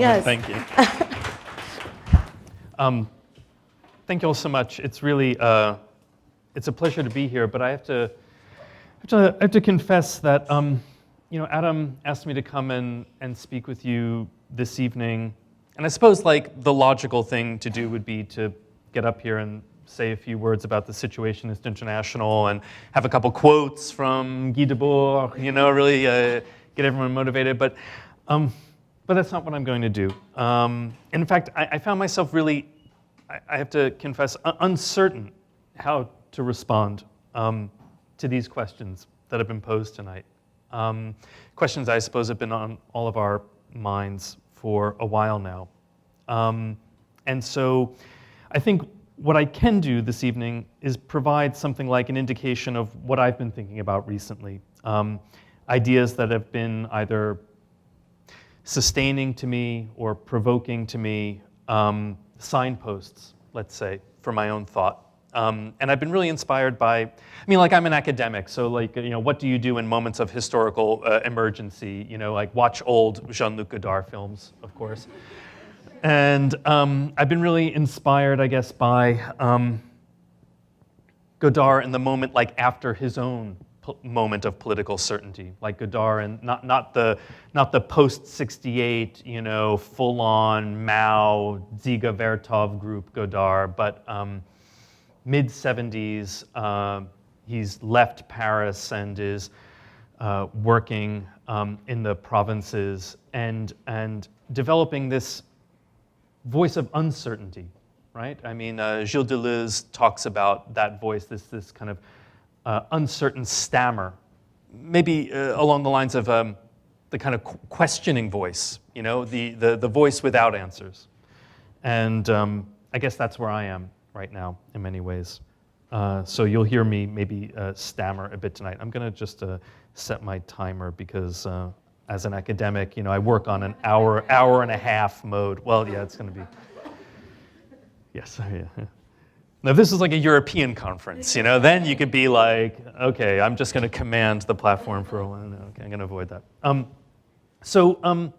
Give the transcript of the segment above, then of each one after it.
Yes. Thank you. Thank you all so much. It's really it's a pleasure to be here. But I have to confess that Adam asked me to come and speak with you this evening, and I suppose like the logical thing to do would be to get up here and say a few words about the Situationist International and have a couple quotes from Guy Debord, really get everyone motivated. But that's not what I'm going to do. In fact, I found myself really, I have to confess, uncertain how to respond to these questions that have been posed tonight. Questions I suppose have been on all of our minds for a while now. And so I think what I can do this evening is provide something like an indication of what I've been thinking about recently. Ideas that have been either sustaining to me or provoking to me, signposts, let's say, for my own thought. And I've been really inspired by, I'm an academic, so what do you do in moments of historical emergency? Watch old Jean-Luc Godard films, of course. And I've been really inspired, I guess, by Godard in the moment after his own moment of political certainty, like Godard, and not the post-68, full-on Mao, Dziga Vertov group Godard, but mid-70s, he's left Paris and is working in the provinces and developing this voice of uncertainty, right? Gilles Deleuze talks about that voice, this kind of uncertain stammer, maybe along the lines of the kind of questioning voice, the voice without answers. And I guess that's where I am right now in many ways. So you'll hear me maybe stammer a bit tonight. I'm going to just set my timer because as an academic, I work on an hour and a half mode. Well, yeah, it's going to be. Yes, yeah. Now, if this is like a European conference, then you could be like, okay, I'm just going to command the platform for a while. No, okay, I'm going to avoid that. So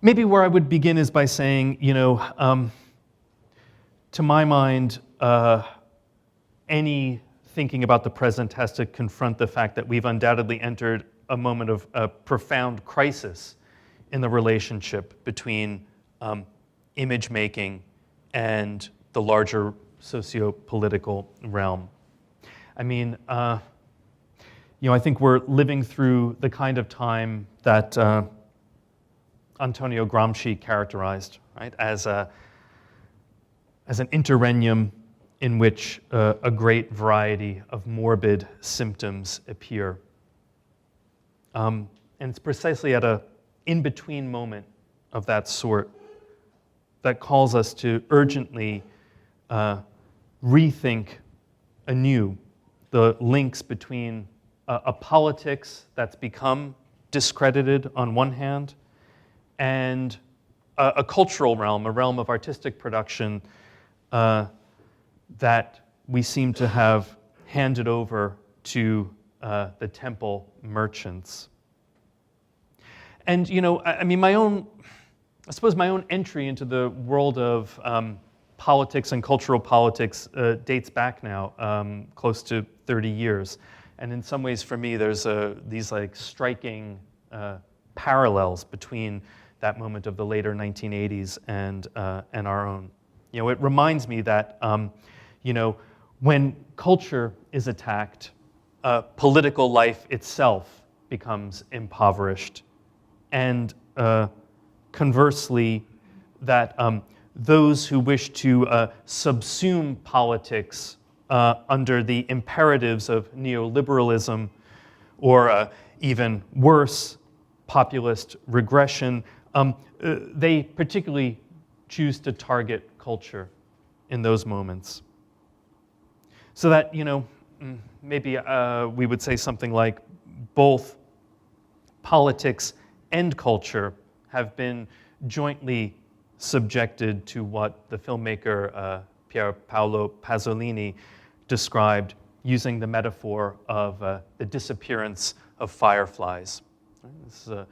maybe where I would begin is by saying, to my mind, any thinking about the present has to confront the fact that we've undoubtedly entered a moment of a profound crisis in the relationship between image making and the larger socio-political realm. I think we're living through the kind of time that Antonio Gramsci characterized, right, as an interregnum in which a great variety of morbid symptoms appear. And it's precisely at an in-between moment of that sort that calls us to urgently rethink anew the links between a politics that's become discredited on one hand and a cultural realm, a realm of artistic production that we seem to have handed over to the temple merchants. And, my own entry into the world of politics and cultural politics dates back now close to 30 years. And in some ways, for me, there's these striking parallels between that moment of the later 1980s and our own. It reminds me that, when culture is attacked, political life itself becomes impoverished. And conversely, that those who wish to subsume politics under the imperatives of neoliberalism or even worse, populist regression, they particularly choose to target culture in those moments. So that, maybe we would say something like both politics and culture have been jointly subjected to what the filmmaker Pier Paolo Pasolini described using the metaphor of the disappearance of fireflies. This is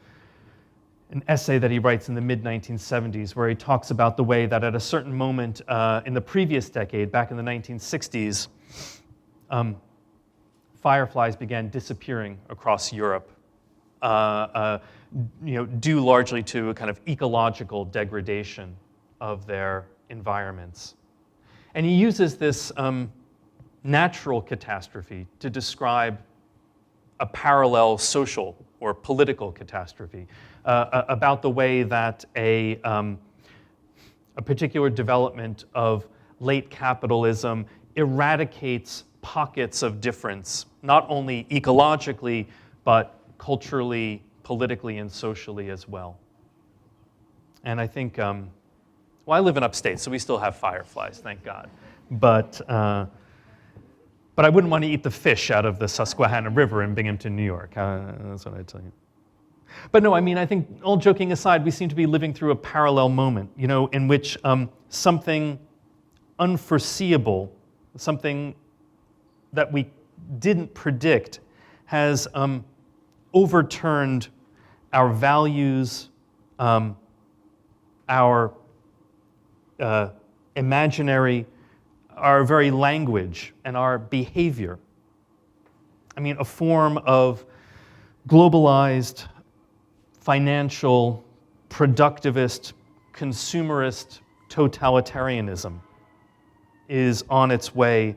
an essay that he writes in the mid-1970s where he talks about the way that at a certain moment in the previous decade, back in the 1960s, fireflies began disappearing across Europe, due largely to a kind of ecological degradation of their environments. And he uses this natural catastrophe to describe a parallel social or political catastrophe about the way that a particular development of late capitalism eradicates pockets of difference, not only ecologically, but culturally, politically, and socially as well. And I think, well, I live in upstate, so we still have fireflies, thank God. But I wouldn't want to eat the fish out of the Susquehanna River in Binghamton, New York. That's what I tell you. But no, I mean, I think, all joking aside, we seem to be living through a parallel moment, in which something unforeseeable, something that we didn't predict, has overturned our values, our imaginary, our very language, and our behavior. I mean, a form of globalized, financial, productivist, consumerist totalitarianism is on its way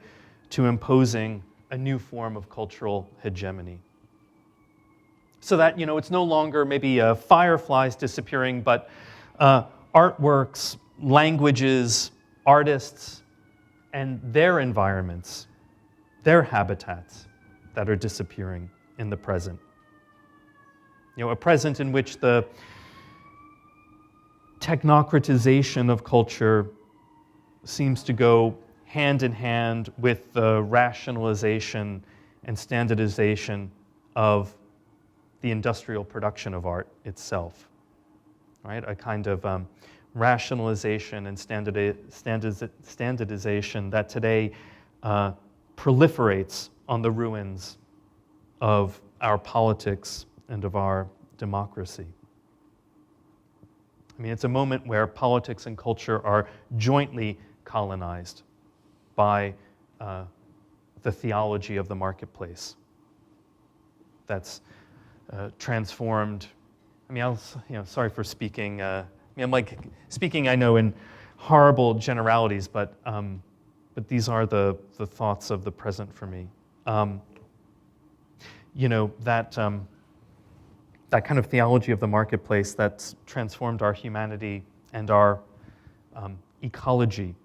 to imposing a new form of cultural hegemony. So that, it's no longer maybe fireflies disappearing, but artworks, languages, artists, and their environments, their habitats that are disappearing in the present. A present in which the technocratization of culture seems to go hand in hand with the rationalization and standardization of the industrial production of art itself, right? A kind of rationalization and standardization that today proliferates on the ruins of our politics and of our democracy. I mean, it's a moment where politics and culture are jointly colonized by the theology of the marketplace that's transformed. I mean, sorry for speaking. I'm like speaking, I know, in horrible generalities, but these are the thoughts of the present for me. That kind of theology of the marketplace that's transformed our humanity and our ecology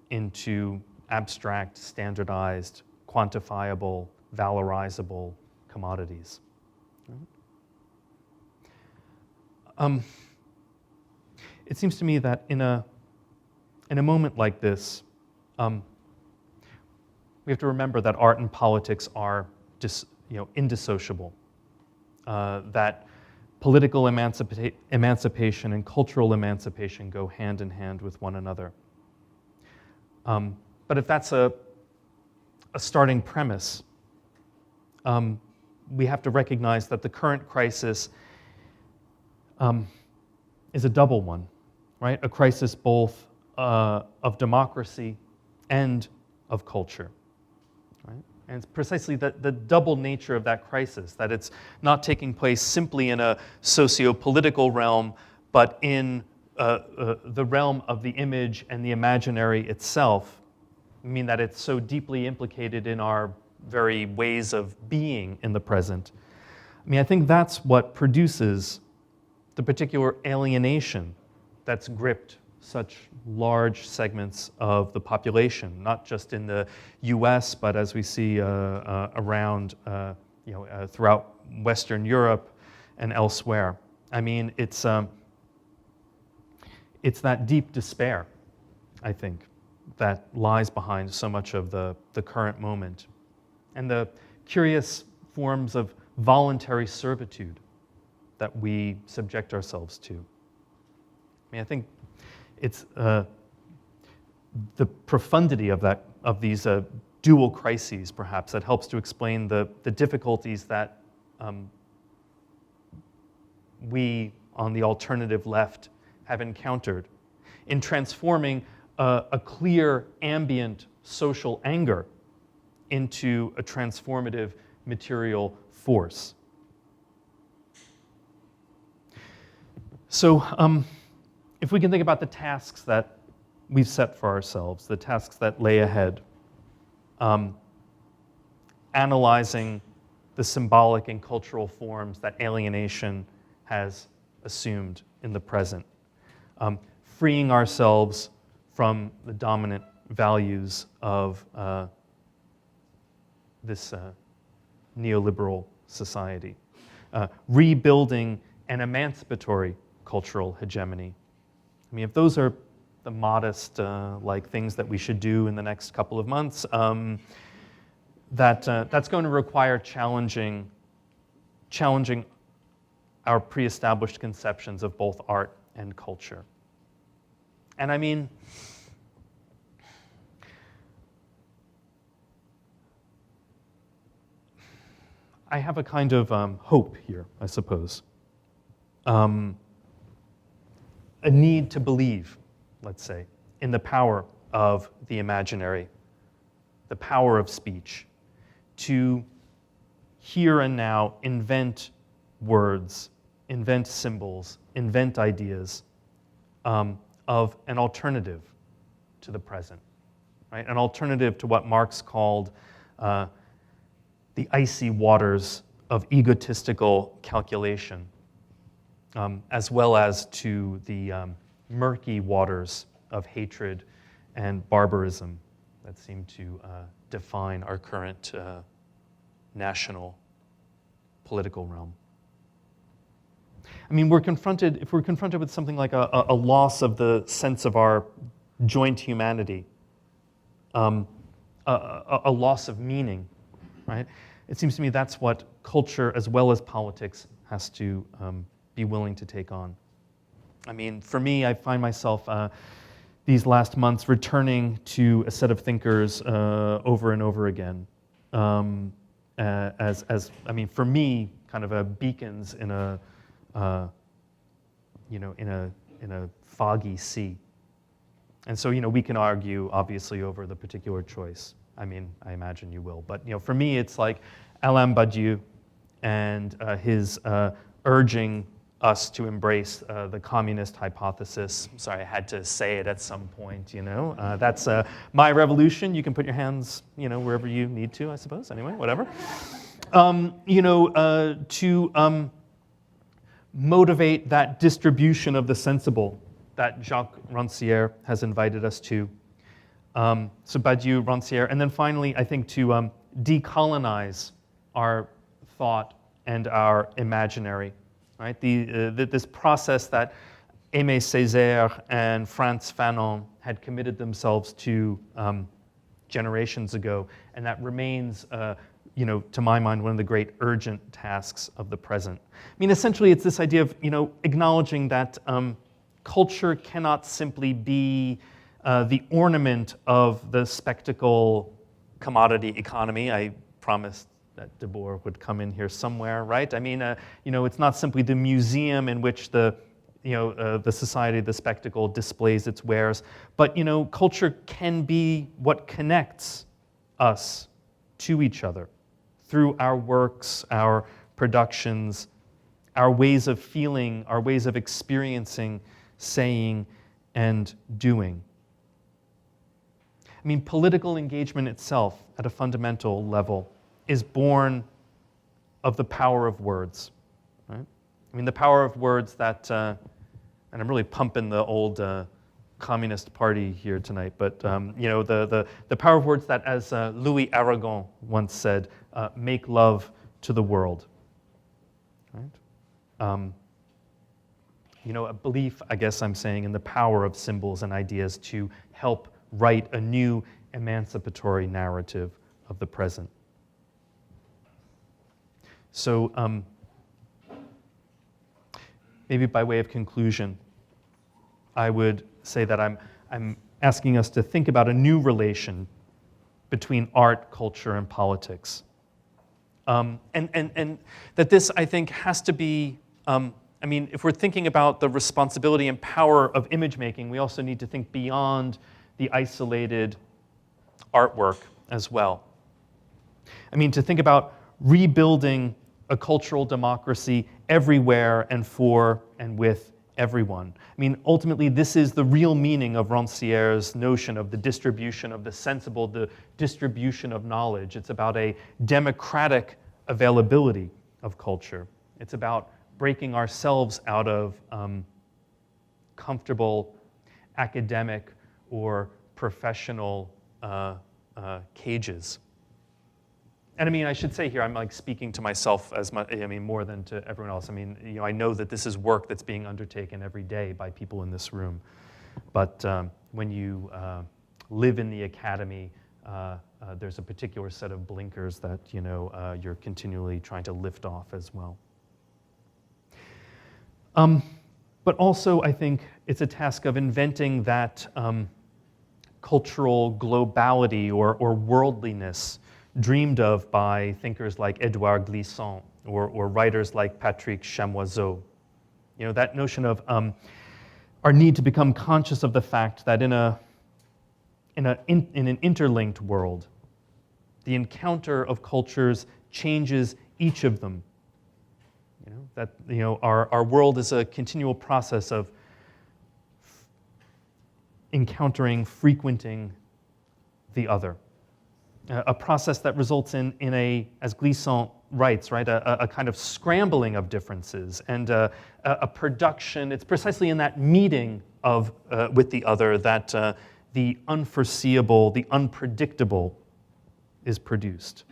into abstract, standardized, quantifiable, valorizable commodities. It seems to me that in a moment like this, we have to remember that art and politics are indissociable. That political emancipation and cultural emancipation go hand in hand with one another. But if that's a starting premise, we have to recognize that the current crisis is a double one, right? A crisis both of democracy and of culture, right? And it's precisely the double nature of that crisis, that it's not taking place simply in a socio-political realm, but in the realm of the image and the imaginary itself. I mean that it's so deeply implicated in our very ways of being in the present. I mean, I think that's what produces the particular alienation that's gripped such large segments of the population, not just in the US, but as we see around, throughout Western Europe and elsewhere. I mean, it's that deep despair, I think, that lies behind so much of the current moment, and the curious forms of voluntary servitude that we subject ourselves to. I mean, I think it's the profundity of these dual crises, perhaps, that helps to explain the difficulties that we on the alternative left have encountered in transforming a clear ambient social anger into a transformative material force. So if we can think about the tasks that we've set for ourselves, the tasks that lay ahead, analyzing the symbolic and cultural forms that alienation has assumed in the present, freeing ourselves from the dominant values of this neoliberal society, rebuilding an emancipatory cultural hegemony. I mean, if those are the modest things that we should do in the next couple of months, that's going to require challenging our pre-established conceptions of both art and culture. And I mean, I have a kind of hope here, I suppose. A need to believe, let's say, in the power of the imaginary, the power of speech, to here and now invent words, invent symbols, invent ideas of an alternative to the present, right? An alternative to what Marx called the icy waters of egotistical calculation, as well as to the murky waters of hatred and barbarism that seem to define our current national political realm. I mean, if we're confronted with something like a loss of the sense of our joint humanity, a loss of meaning, right? It seems to me that's what culture as well as politics has to be willing to take on. I mean, for me, I find myself these last months returning to a set of thinkers over and over again, as I mean, for me, kind of beacons in a in a foggy sea. And so, we can argue, obviously, over the particular choice. I mean, I imagine you will. But, for me, it's like Alain Badiou and his urging us to embrace the communist hypothesis. I'm sorry, I had to say it at some point, That's my revolution. You can put your hands, wherever you need to, I suppose. Anyway, whatever. To motivate that distribution of the sensible that Jacques Rancière has invited us to. So Badiou, Rancière, and then finally, I think to decolonize our thought and our imaginary, right? This process that Aimé Césaire and Frantz Fanon had committed themselves to generations ago, and that remains, to my mind, one of the great urgent tasks of the present. I mean, essentially, it's this idea of, acknowledging that culture cannot simply be the ornament of the spectacle commodity economy. I promised that De Boer would come in here somewhere, right? I mean, it's not simply the museum in which the society, the spectacle displays its wares, but, culture can be what connects us to each other through our works, our productions, our ways of feeling, our ways of experiencing, saying, and doing. I mean, political engagement itself, at a fundamental level, is born of the power of words, right? I mean, the power of words that, and I'm really pumping the old Communist Party here tonight, but the power of words that, as Louis Aragon once said, make love to the world, right? A belief, I guess I'm saying, in the power of symbols and ideas to help write a new emancipatory narrative of the present. So maybe by way of conclusion, I would say that I'm asking us to think about a new relation between art, culture, and politics. And that this, I think, has to be I mean, if we're thinking about the responsibility and power of image making, we also need to think beyond the isolated artwork as well. I mean, to think about rebuilding a cultural democracy everywhere and for and with everyone. I mean, ultimately, this is the real meaning of Rancière's notion of the distribution of the sensible, the distribution of knowledge. It's about a democratic availability of culture. It's about breaking ourselves out of comfortable academic or professional cages. And I mean, I should say here, I'm like speaking to myself as much, I mean, more than to everyone else. I mean, you know, I know that this is work that's being undertaken every day by people in this room. But when you live in the academy, there's a particular set of blinkers that, you know, you're continually trying to lift off as well. But also, I think it's a task of inventing that cultural globality or worldliness dreamed of by thinkers like Édouard Glissant or writers like Patrick Chamoiseau. You know, that notion of our need to become conscious of the fact that in an interlinked world, the encounter of cultures changes each of them. You know, that, you know, our world is a continual process of encountering, frequenting the other. A process that results in a, as Glissant writes, right, a kind of scrambling of differences and a production. It's precisely in that meeting of with the other that the unforeseeable, the unpredictable is produced.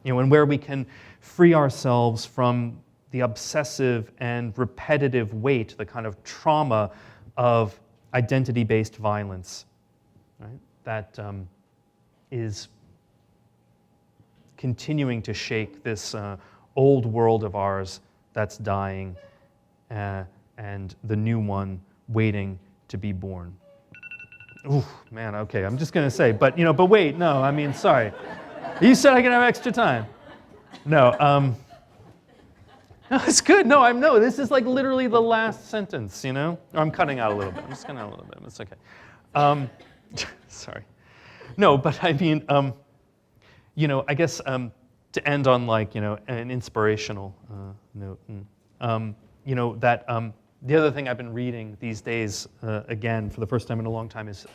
You know, and where we can free ourselves from the obsessive and repetitive weight, the kind of trauma of identity-based violence, right, that is continuing to shake this old world of ours that's dying and the new one waiting to be born. Ooh, man, okay, I'm just gonna say, but wait, no, I mean, sorry. You said I can have extra time. No, no, it's good. No, this is like literally the last sentence, you know? Or I'm cutting out a little bit. I'm just cutting out a little bit, it's okay. Sorry. No, but I mean, I guess to end on like, an inspirational note, that the other thing I've been reading these days, again, for the first time in a long time, is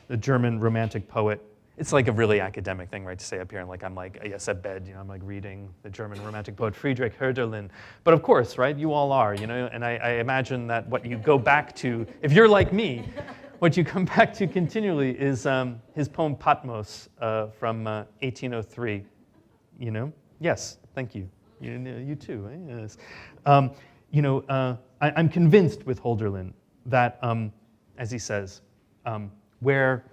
the German Romantic poet. It's like a really academic thing, right, to say up here, and like I'm like, yes, at bed, I'm like reading the German Romantic poet Friedrich Hölderlin. But of course, right, you all are, and I imagine that what you go back to, if you're like me, what you come back to continually is his poem Patmos from 1803. Yes, thank you. You too. Yes. I'm convinced with Hölderlin that, as he says, where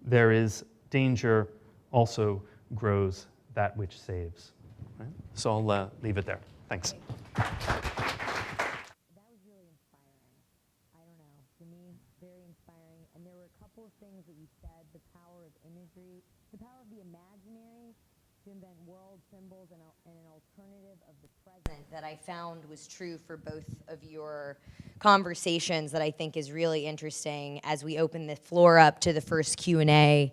there is danger also grows that which saves. Right? So I'll leave it there. Thanks. The power of the imaginary to invent world symbols and an alternative of the present that I found was true for both of your conversations that I think is really interesting as we open the floor up to the first Q&A.